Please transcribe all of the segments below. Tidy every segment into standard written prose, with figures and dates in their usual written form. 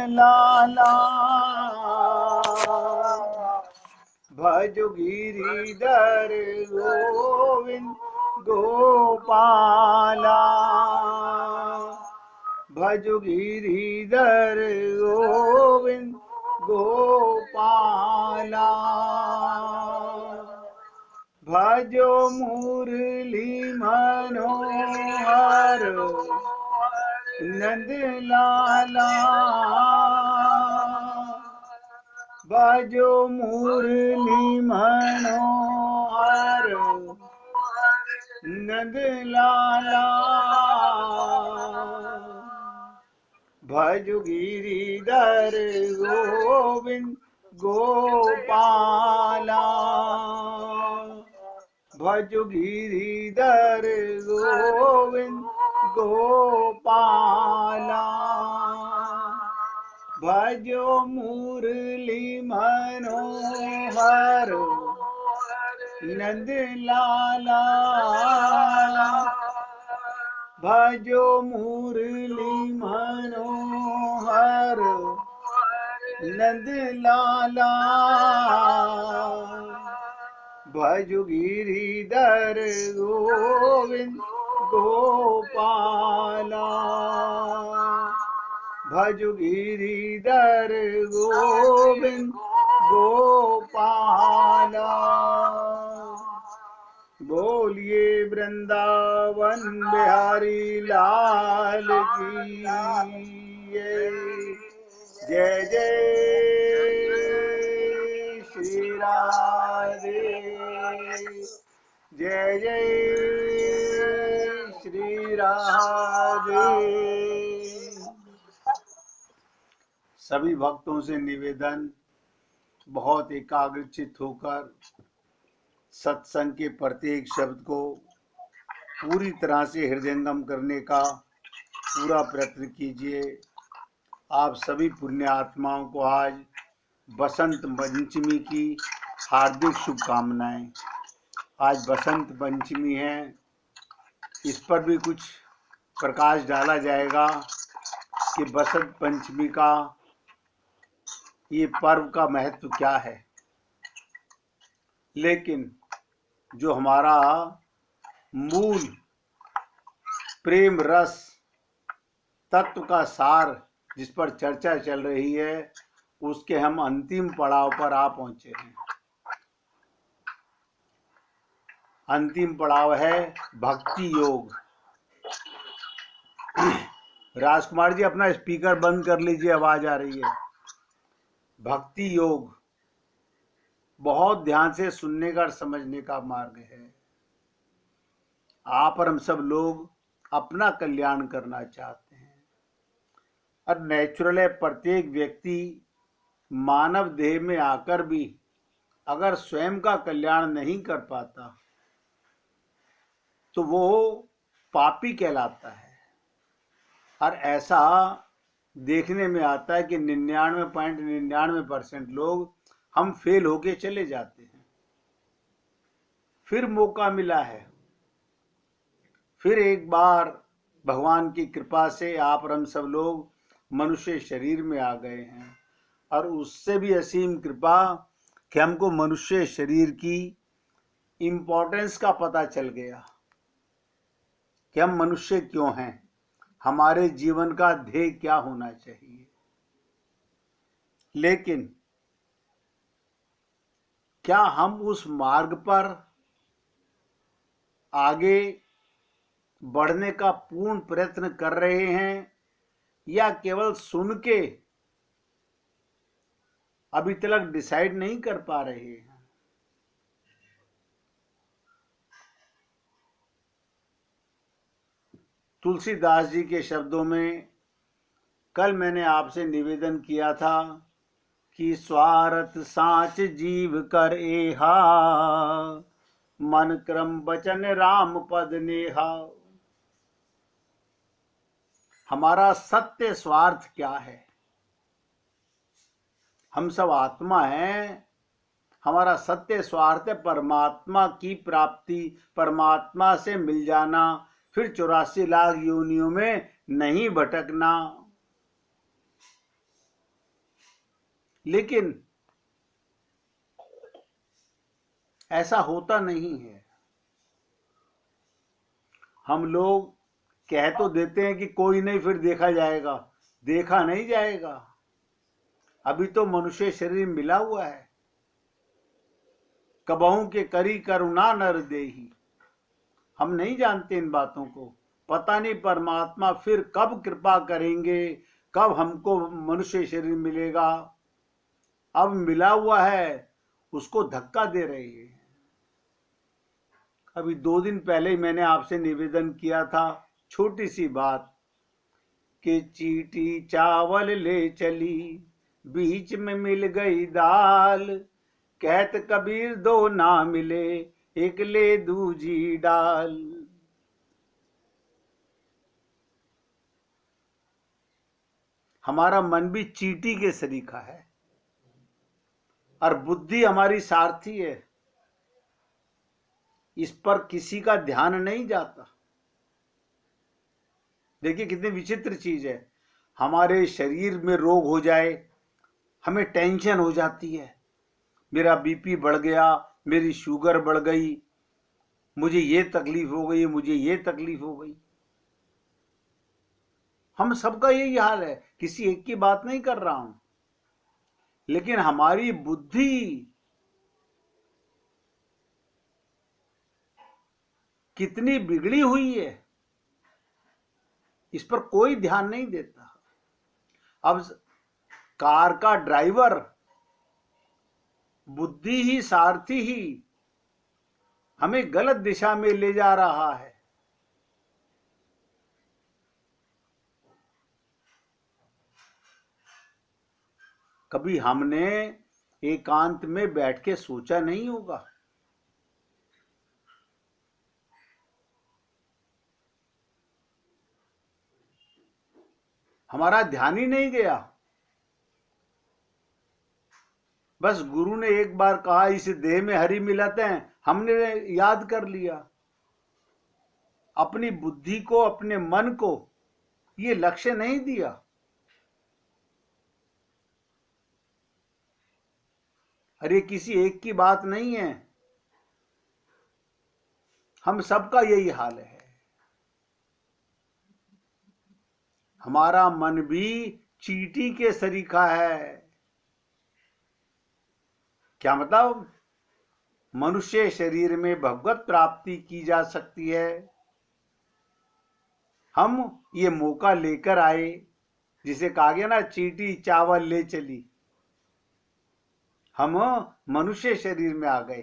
लाला भजो गिरिधर गोविंद गोपाला भजो गिरिधर गोविंद गोपाला भजो मुरली मनोहर नंद लाला भजो मुरली मनोहर नंद लाला भजो गिरिधर गोविंद गोपाला भजो गिरिधर गोविंद गोपाला भजो मुरली मनोहर नंद लाला भजो मुरली मनोहर नंद लाला भजो गिरिधर गोविंद गोपाला भजो गिरिधर गोविंद गोपाला बोलिए वृंदावन बिहारी लाल की जय जय श्री राधे जय जय श्री राधे। सभी भक्तों से निवेदन, बहुत एकाग्रचित होकर सत्संग के प्रत्येक शब्द को पूरी तरह से हृदयंगम करने का पूरा प्रयत्न कीजिए। आप सभी पुण्य आत्माओं को आज बसंत पंचमी की हार्दिक शुभकामनाएं। आज बसंत पंचमी है, इस पर भी कुछ प्रकाश डाला जाएगा कि बसंत पंचमी का ये पर्व का महत्व क्या है। लेकिन जो हमारा मूल प्रेम रस तत्व का सार जिस पर चर्चा चल रही है, उसके हम अंतिम पड़ाव पर आ पहुंचे हैं। अंतिम पड़ाव है भक्ति योग। राजकुमार जी अपना स्पीकर बंद कर लीजिए, आवाज आ रही है। भक्ति योग बहुत ध्यान से सुनने का और समझने का मार्ग है। आप और हम सब लोग अपना कल्याण करना चाहते हैं और नेचुरल है, प्रत्येक व्यक्ति मानव देह में आकर भी अगर स्वयं का कल्याण नहीं कर पाता तो वो पापी कहलाता है। और ऐसा देखने में आता है कि 99.99% लोग हम फेल होके चले जाते हैं। फिर मौका मिला है, फिर एक बार भगवान की कृपा से आप और हम सब लोग मनुष्य शरीर में आ गए हैं और उससे भी असीम कृपा कि हमको मनुष्य शरीर की इम्पोर्टेंस का पता चल गया कि हम मनुष्य क्यों हैं, हमारे जीवन का ध्येय क्या होना चाहिए। लेकिन क्या हम उस मार्ग पर आगे बढ़ने का पूर्ण प्रयत्न कर रहे हैं या केवल सुन के अभी तक डिसाइड नहीं कर पा रहे हैं। तुलसीदास जी के शब्दों में कल मैंने आपसे निवेदन किया था कि स्वार्थ साच जीव कर एहा, मन क्रम बचन राम पद नेहा। हमारा सत्य स्वार्थ क्या है? हम सब आत्मा हैं, हमारा सत्य स्वार्थ है परमात्मा की प्राप्ति, परमात्मा से मिल जाना, फिर 84 लाख योनियों में नहीं भटकना। लेकिन ऐसा होता नहीं है। हम लोग कह तो देते हैं कि कोई नहीं, फिर देखा जाएगा। देखा नहीं जाएगा, अभी तो मनुष्य शरीर मिला हुआ है। कबहू के करी करुणा नर देही। हम नहीं जानते इन बातों को। पता नहीं परमात्मा फिर कब कृपा करेंगे, कब हमको मनुष्य शरीर मिलेगा। अब मिला हुआ है, उसको धक्का दे रहे हैं। अभी 2 दिन पहले ही मैंने आपसे निवेदन किया था, छोटी सी बात, कि चीटी चावल ले चली, बीच में मिल गई दाल। कहत कबीर दो ना मिले, एक ले दूजी डाल। हमारा मन भी चींटी के सरीखा है और बुद्धि हमारी सारथी है। इस पर किसी का ध्यान नहीं जाता। देखिए कितनी विचित्र चीज है। हमारे शरीर में रोग हो जाए, हमें टेंशन हो जाती है। मेरा बीपी बढ़ गया, मेरी शुगर बढ़ गई, मुझे ये तकलीफ हो गई, मुझे ये तकलीफ हो गई। हम सबका यही हाल है, किसी एक की बात नहीं कर रहा हूं। लेकिन हमारी बुद्धि कितनी बिगड़ी हुई है, इस पर कोई ध्यान नहीं देता। अब कार का ड्राइवर, बुद्धि ही सारथी ही हमें गलत दिशा में ले जा रहा है। कभी हमने एकांत में बैठ के सोचा नहीं होगा। हमारा ध्यान ही नहीं गया। बस गुरु ने एक बार कहा इस देह में हरि मिलते हैं, हमने याद कर लिया। अपनी बुद्धि को, अपने मन को ये लक्ष्य नहीं दिया। अरे किसी एक की बात नहीं है, हम सबका यही हाल है। हमारा मन भी चींटी के सरीखा है। क्या मतलब? मनुष्य शरीर में भगवत प्राप्ति की जा सकती है। हम ये मौका लेकर आए, जिसे कहा गया ना, चींटी चावल ले चली। हम मनुष्य शरीर में आ गए,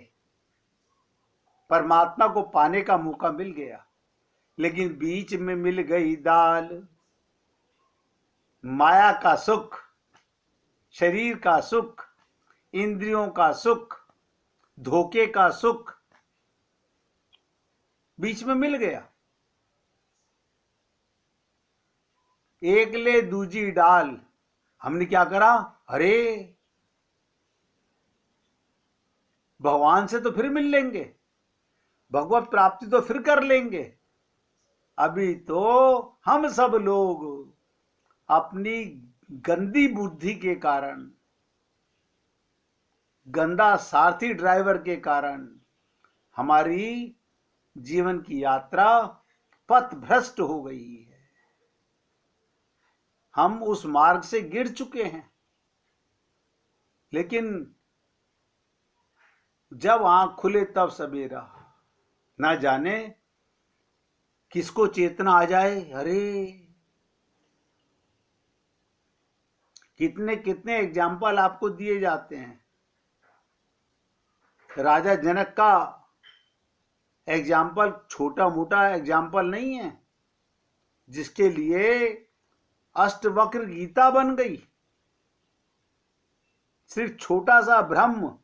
परमात्मा को पाने का मौका मिल गया, लेकिन बीच में मिल गई दाल। माया का सुख, शरीर का सुख, इंद्रियों का सुख, धोखे का सुख बीच में मिल गया। एक ले दूजी डाल। हमने क्या करा? अरे भगवान से तो फिर मिल लेंगे, भगवत प्राप्ति तो फिर कर लेंगे। अभी तो हम सब लोग अपनी गंदी बुद्धि के कारण, गंदा सारथी ड्राइवर के कारण हमारी जीवन की यात्रा पथ भ्रष्ट हो गई है। हम उस मार्ग से गिर चुके हैं। लेकिन जब आंख खुले तब सवेरा, ना जाने किसको चेतना आ जाए। अरे कितने कितने एग्जाम्पल आपको दिए जाते हैं। राजा जनक का एग्जाम्पल छोटा मोटा एग्जाम्पल नहीं है, जिसके लिए अष्टवक्र गीता बन गई। सिर्फ छोटा सा ब्रह्म,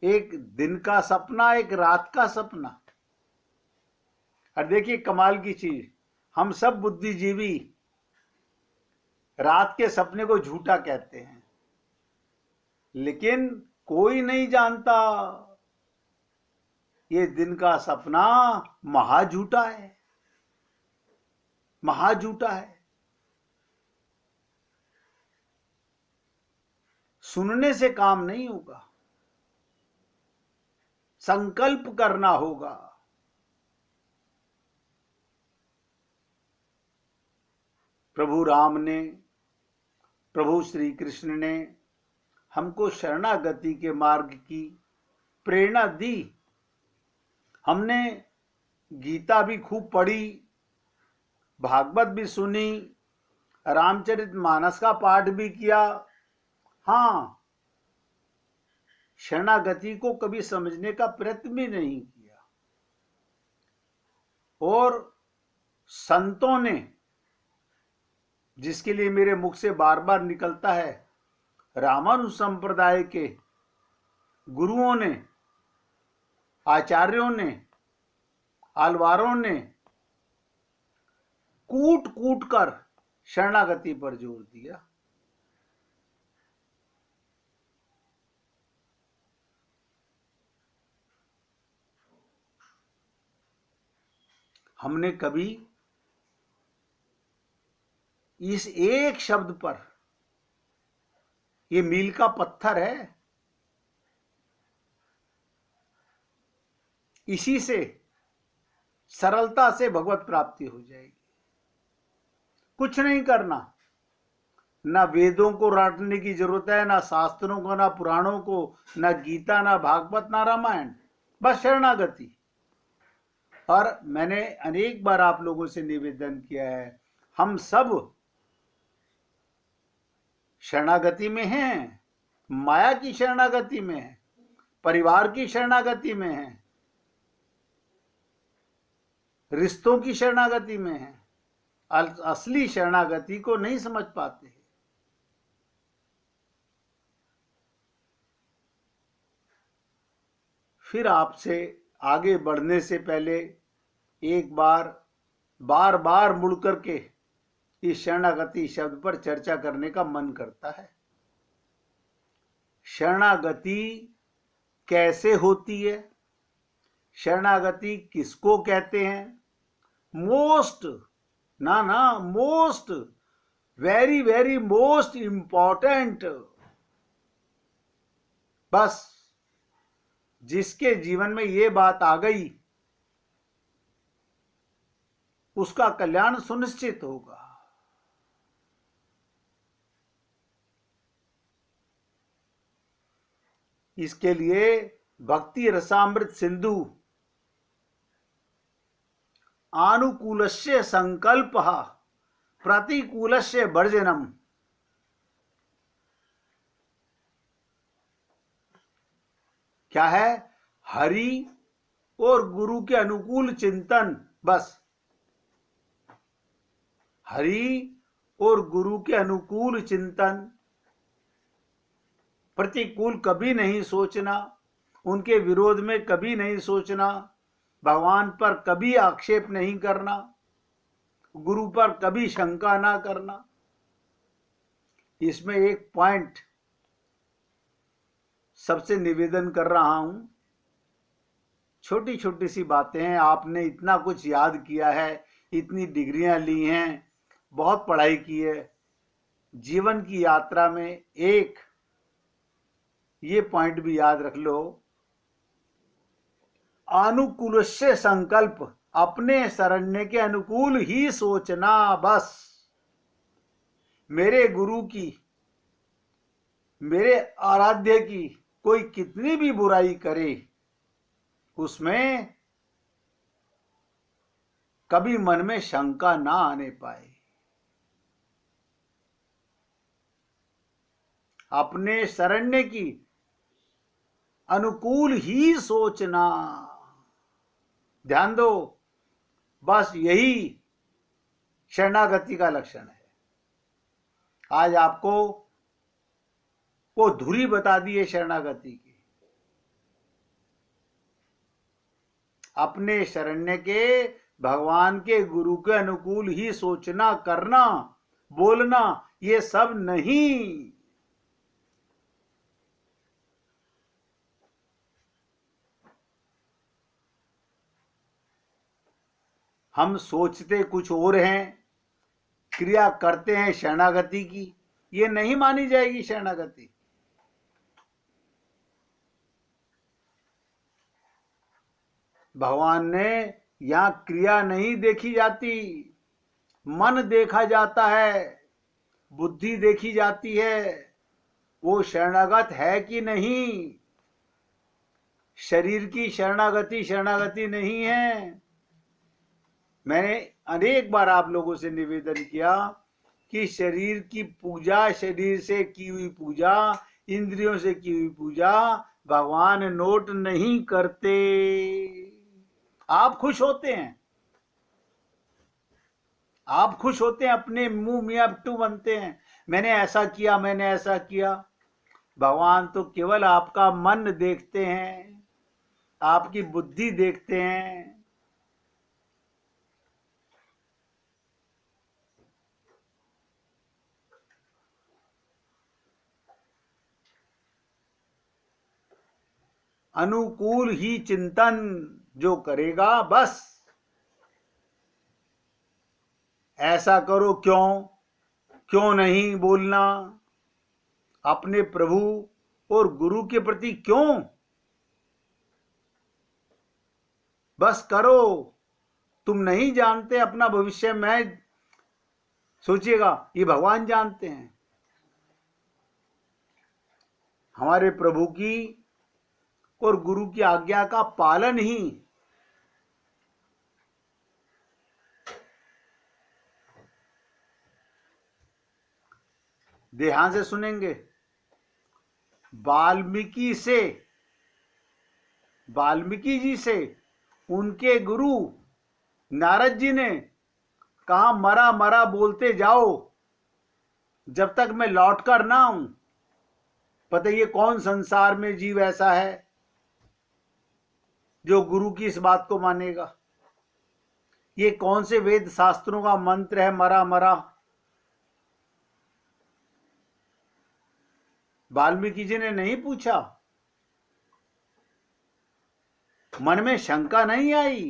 एक दिन का सपना, एक रात का सपना। और देखिए कमाल की चीज, हम सब बुद्धिजीवी रात के सपने को झूठा कहते हैं, लेकिन कोई नहीं जानता ये दिन का सपना महाझूठा है, महाझूठा है। सुनने से काम नहीं होगा, संकल्प करना होगा। प्रभु राम ने, प्रभु श्री कृष्ण ने हमको शरणागति के मार्ग की प्रेरणा दी। हमने गीता भी खूब पढ़ी, भागवत भी सुनी, रामचरितमानस का पाठ भी किया। हाँ, शरणागति को कभी समझने का प्रयत्न भी नहीं किया। और संतों ने, जिसके लिए मेरे मुख से बार बार निकलता है, रामानुज संप्रदाय के गुरुओं ने, आचार्यों ने, आलवारों ने कूट कूट कर शरणागति पर जोर दिया। हमने कभी इस एक शब्द पर, ये मील का पत्थर है, इसी से सरलता से भगवत प्राप्ति हो जाएगी। कुछ नहीं करना, ना वेदों को रटने की जरूरत है, ना शास्त्रों को, ना पुराणों को, ना गीता, ना भागवत, ना रामायण, बस शरणागति। और मैंने अनेक बार आप लोगों से निवेदन किया है, हम सब शरणागति में हैं, माया की शरणागति में हैं, परिवार की शरणागति में हैं, रिश्तों की शरणागति में हैं। असली शरणागति को नहीं समझ पाते। फिर आपसे आगे बढ़ने से पहले एक बार बार मुड़ करके इस शरणागति शब्द पर चर्चा करने का मन करता है। शरणागति कैसे होती है? शरणागति किसको कहते हैं? Most very very most important, बस जिसके जीवन में ये बात आ गई उसका कल्याण सुनिश्चित होगा। इसके लिए भक्ति रसामृत सिंधु आनुकूलस्य संकल्पः प्रतिकूलस्य वर्जनम, क्या है? हरि और गुरु के अनुकूल चिंतन, बस हरि और गुरु के अनुकूल चिंतन, प्रतिकूल कभी नहीं सोचना, उनके विरोध में कभी नहीं सोचना, भगवान पर कभी आक्षेप नहीं करना, गुरु पर कभी शंका ना करना। इसमें एक पॉइंट सबसे निवेदन कर रहा हूं, छोटी छोटी सी बातें हैं। आपने इतना कुछ याद किया है, इतनी डिग्रियां ली हैं, बहुत पढ़ाई की है, जीवन की यात्रा में एक ये पॉइंट भी याद रख लो, अनुकूलस्य संकल्प, अपने शरण्य के अनुकूल ही सोचना। बस मेरे गुरु की, मेरे आराध्य की कोई कितनी भी बुराई करे, उसमें कभी मन में शंका ना आने पाए। अपने शरण्य की अनुकूल ही सोचना, ध्यान दो, बस यही शरणागति का लक्षण है। आज आपको वो धुरी बता दी है शरणागति की। अपने शरण्य के, भगवान के, गुरु के अनुकूल ही सोचना, करना, बोलना, ये सब नहीं। हम सोचते कुछ और हैं, क्रिया करते हैं शरणागति की, ये नहीं मानी जाएगी शरणागति। भगवान ने यहां क्रिया नहीं देखी जाती, मन देखा जाता है, बुद्धि देखी जाती है, वो शरणागत है कि नहीं। शरीर की शरणागति शरणागति नहीं है। मैंने अनेक बार आप लोगों से निवेदन किया कि शरीर की पूजा, शरीर से की हुई पूजा, इंद्रियों से की हुई पूजा भगवान नोट नहीं करते। आप खुश होते हैं, आप खुश होते हैं, अपने मुंह मियां बिट्टू बनते हैं, मैंने ऐसा किया, मैंने ऐसा किया। भगवान तो केवल आपका मन देखते हैं, आपकी बुद्धि देखते हैं। अनुकूल ही चिंतन जो करेगा, बस ऐसा करो, क्यों क्यों नहीं बोलना, अपने प्रभु और गुरु के प्रति क्यों, बस करो। तुम नहीं जानते अपना भविष्य, मैं सोचिएगा, ये भगवान जानते हैं। हमारे प्रभु की और गुरु की आज्ञा का पालन ही ध्यान से सुनेंगे। वाल्मीकि जी से उनके गुरु नारद जी ने कहा, मरा मरा बोलते जाओ जब तक मैं लौट कर ना आऊं। पता ये कौन संसार में जीव ऐसा है जो गुरु की इस बात को मानेगा। ये कौन से वेद शास्त्रों का मंत्र है, मरा मरा। वाल्मीकि जी ने नहीं पूछा, मन में शंका नहीं आई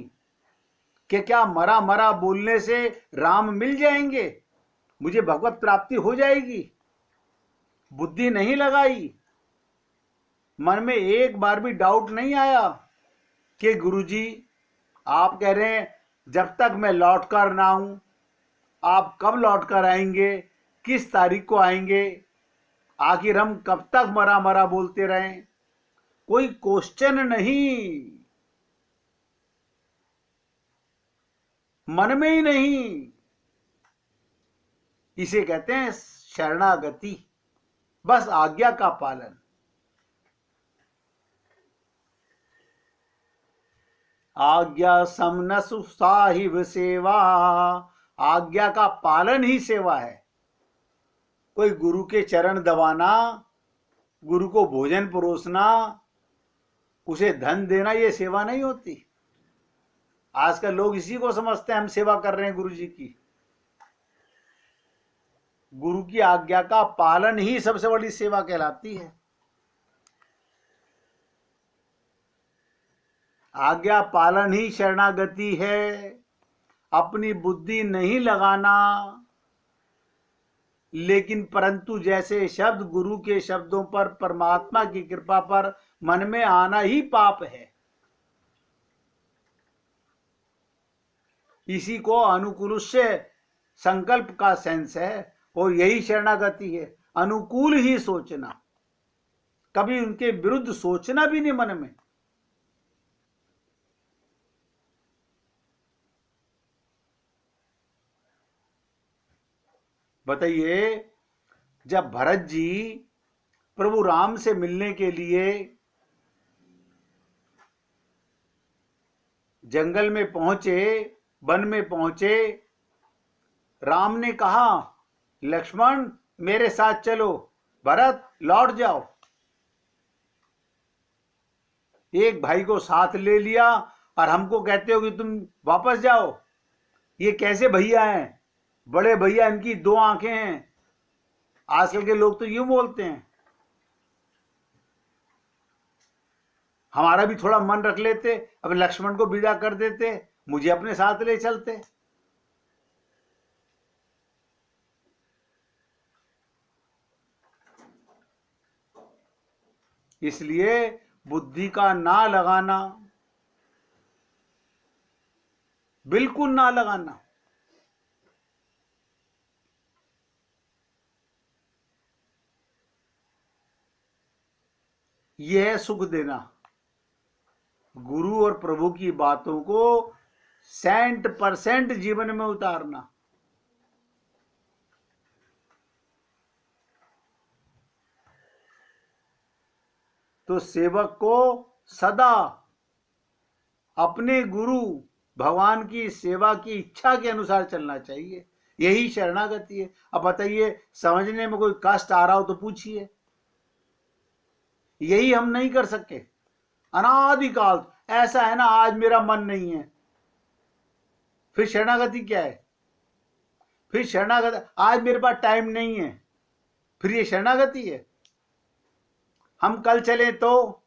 कि क्या मरा मरा बोलने से राम मिल जाएंगे, मुझे भगवत प्राप्ति हो जाएगी। बुद्धि नहीं लगाई, मन में एक बार भी डाउट नहीं आया कि गुरुजी आप कह रहे हैं जब तक मैं लौट कर ना आऊं, आप कब लौट कर आएंगे, किस तारीख को आएंगे, आखिर हम कब तक मरा मरा बोलते रहें। कोई क्वेश्चन नहीं, मन में ही नहीं। इसे कहते हैं शरणागति, बस आज्ञा का पालन। आज्ञा समनसु साहिब सेवा, आज्ञा का पालन ही सेवा है। कोई गुरु के चरण दबाना, गुरु को भोजन परोसना, उसे धन देना, ये सेवा नहीं होती। आजकल लोग इसी को समझते हैं हम सेवा कर रहे हैं गुरु जी की। गुरु की आज्ञा का पालन ही सबसे बड़ी सेवा कहलाती है। आज्ञा पालन ही शरणागति है। अपनी बुद्धि नहीं लगाना, लेकिन परंतु जैसे शब्द गुरु के शब्दों पर, परमात्मा की कृपा पर मन में आना ही पाप है। इसी को अनुकूल से संकल्प का सेंस है, और यही शरणागति है। अनुकूल ही सोचना, कभी उनके विरुद्ध सोचना भी नहीं मन में। बताइए, जब भरत जी प्रभु राम से मिलने के लिए जंगल में पहुंचे, वन में पहुंचे, राम ने कहा लक्ष्मण मेरे साथ चलो, भरत लौट जाओ। एक भाई को साथ ले लिया और हमको कहते हो कि तुम वापस जाओ। ये कैसे भैया हैं, बड़े भैया, इनकी दो आंखें हैं। आजकल के लोग तो यूं बोलते हैं। हमारा भी थोड़ा मन रख लेते, अब लक्ष्मण को विदा कर देते, मुझे अपने साथ ले चलते। इसलिए बुद्धि का ना लगाना, बिल्कुल ना लगाना। यह है सुख देना। गुरु और प्रभु की बातों को 100% जीवन में उतारना। तो सेवक को सदा अपने गुरु भगवान की सेवा की इच्छा के अनुसार चलना चाहिए। यही शरणागति है। अब बताइए, समझने में कोई कष्ट आ रहा हो तो पूछिए। यही हम नहीं कर सके अनादिकाल। ऐसा है ना, आज मेरा मन नहीं है, फिर शरणागति क्या है? फिर शरणागति, आज मेरे पास टाइम नहीं है, फिर ये शरणागति है? हम कल चले तो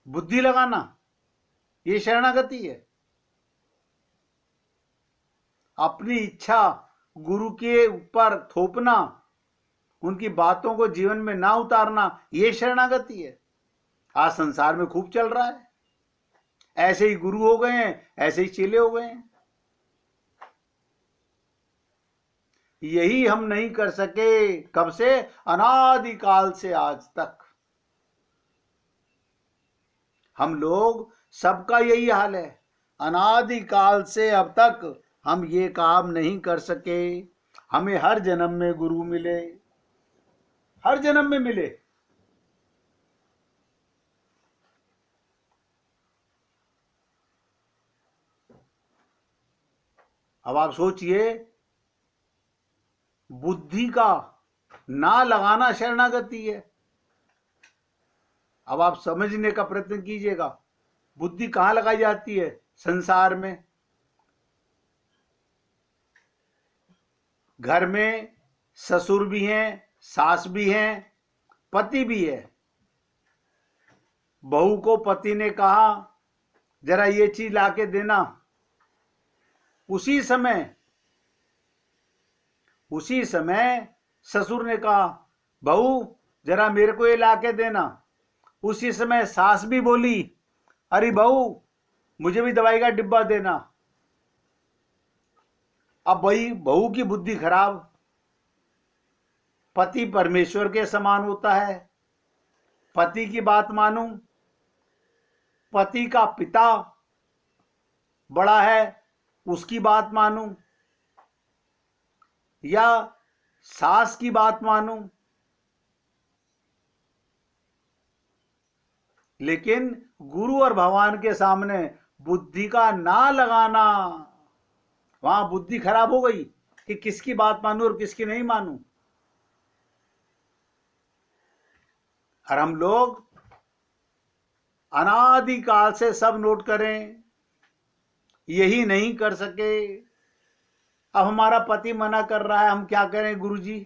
बुद्धि लगाना, ये शरणागति है? अपनी इच्छा गुरु के ऊपर थोपना, उनकी बातों को जीवन में ना उतारना, ये शरणागति है? आज संसार में खूब चल रहा है। ऐसे ही गुरु हो गए हैं, ऐसे ही चेले हो गए हैं। यही हम नहीं कर सके। कब से? अनादिकाल से आज तक। हम लोग सबका यही हाल है। अनादिकाल से अब तक हम ये काम नहीं कर सके। हमें हर जन्म में गुरु मिले, हर जन्म में मिले। अब आप सोचिए, बुद्धि का ना लगाना शरणागति है। अब आप समझने का प्रयत्न कीजिएगा, बुद्धि कहां लगाई जाती है संसार में? घर में ससुर भी हैं, सास भी हैं, पति भी है। बहू को पति ने कहा जरा ये चीज लाके देना, उसी समय ससुर ने कहा बहू जरा मेरे को ये लाके देना। उसी समय सास भी बोली अरे बहू मुझे भी दवाई का डिब्बा देना। अब भाई बहू की बुद्धि खराब। पति परमेश्वर के समान होता है, पति की बात मानूं, पति का पिता बड़ा है उसकी बात मानूं, या सास की बात मानूं? लेकिन गुरु और भगवान के सामने बुद्धि का ना लगाना, वहां बुद्धि खराब हो गई कि किसकी बात मानूं और किसकी नहीं मानूं। और हम लोग अनादिकाल से सब नोट करें, यही नहीं कर सके। अब हमारा पति मना कर रहा है, हम क्या करें गुरुजी?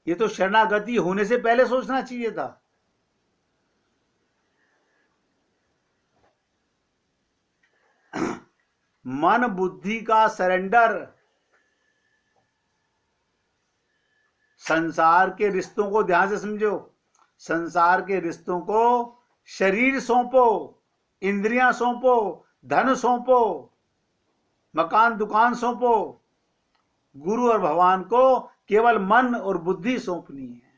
ये तो शरणागति होने से पहले सोचना चाहिए था। मन बुद्धि का सरेंडर संसार के रिश्तों को ध्यान से समझो। संसार के रिश्तों को शरीर सौंपो, इंद्रियां सौंपो, धन सौंपो, मकान दुकान सौंपो। गुरु और भगवान को केवल मन और बुद्धि सौंपनी है।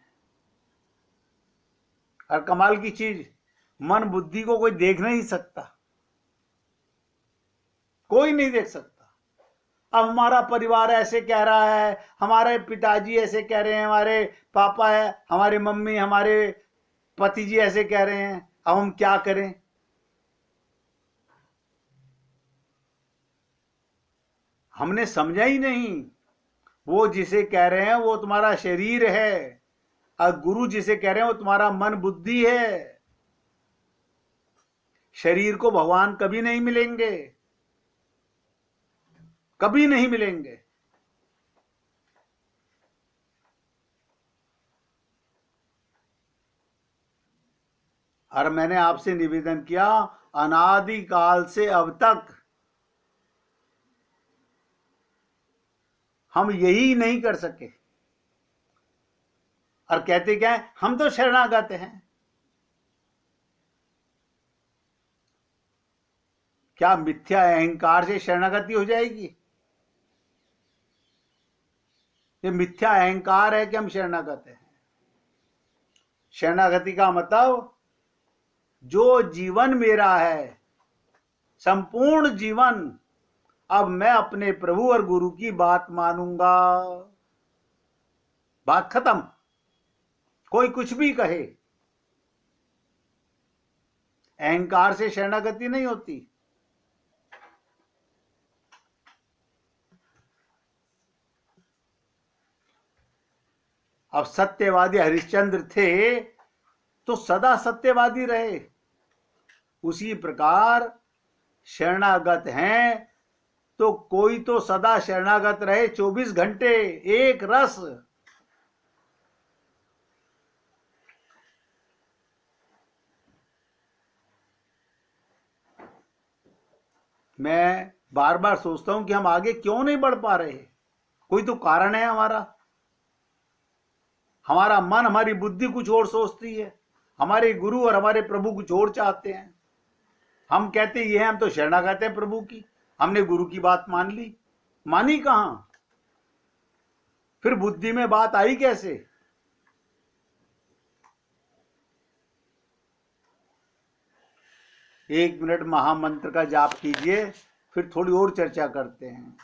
और कमाल की चीज, मन बुद्धि को कोई देख नहीं सकता, कोई नहीं देख सकता। अब हमारा परिवार ऐसे कह रहा है, हमारे पिताजी ऐसे कह रहे हैं, हमारे पापा है, हमारे मम्मी, हमारे पति जी ऐसे कह रहे हैं, अब हम क्या करें? हमने समझा ही नहीं। वो जिसे कह रहे हैं वो तुम्हारा शरीर है, और गुरु जिसे कह रहे हैं वो तुम्हारा मन बुद्धि है। शरीर को भगवान कभी नहीं मिलेंगे, कभी नहीं मिलेंगे। और मैंने आपसे निवेदन किया, अनादिकाल से अब तक हम यही नहीं कर सके। और कहते क्या है, हम तो शरणागत हैं। क्या मिथ्या अहंकार से शरणागति हो जाएगी? ये मिथ्या अहंकार है कि हम शरणागत हैं। शरणागति का मतलब जो जीवन मेरा है, संपूर्ण जीवन, अब मैं अपने प्रभु और गुरु की बात मानूंगा। बात खत्म। कोई कुछ भी कहे, अहंकार से शरणागति नहीं होती। अब सत्यवादी हरिश्चंद्र थे तो सदा सत्यवादी रहे, उसी प्रकार शरणागत हैं तो कोई तो सदा शरणागत रहे, 24 घंटे एक रस। मैं बार बार सोचता हूं कि हम आगे क्यों नहीं बढ़ पा रहे। कोई तो कारण है हमारा। हमारा मन, हमारी बुद्धि कुछ और सोचती है, हमारे गुरु और हमारे प्रभु कुछ और चाहते हैं। हम कहते ये हैं, हम तो शरणागत हैं प्रभु की, हमने गुरु की बात मान ली। मानी कहां? फिर बुद्धि में बात आई कैसे? एक मिनट महामंत्र का जाप कीजिए, फिर थोड़ी और चर्चा करते हैं।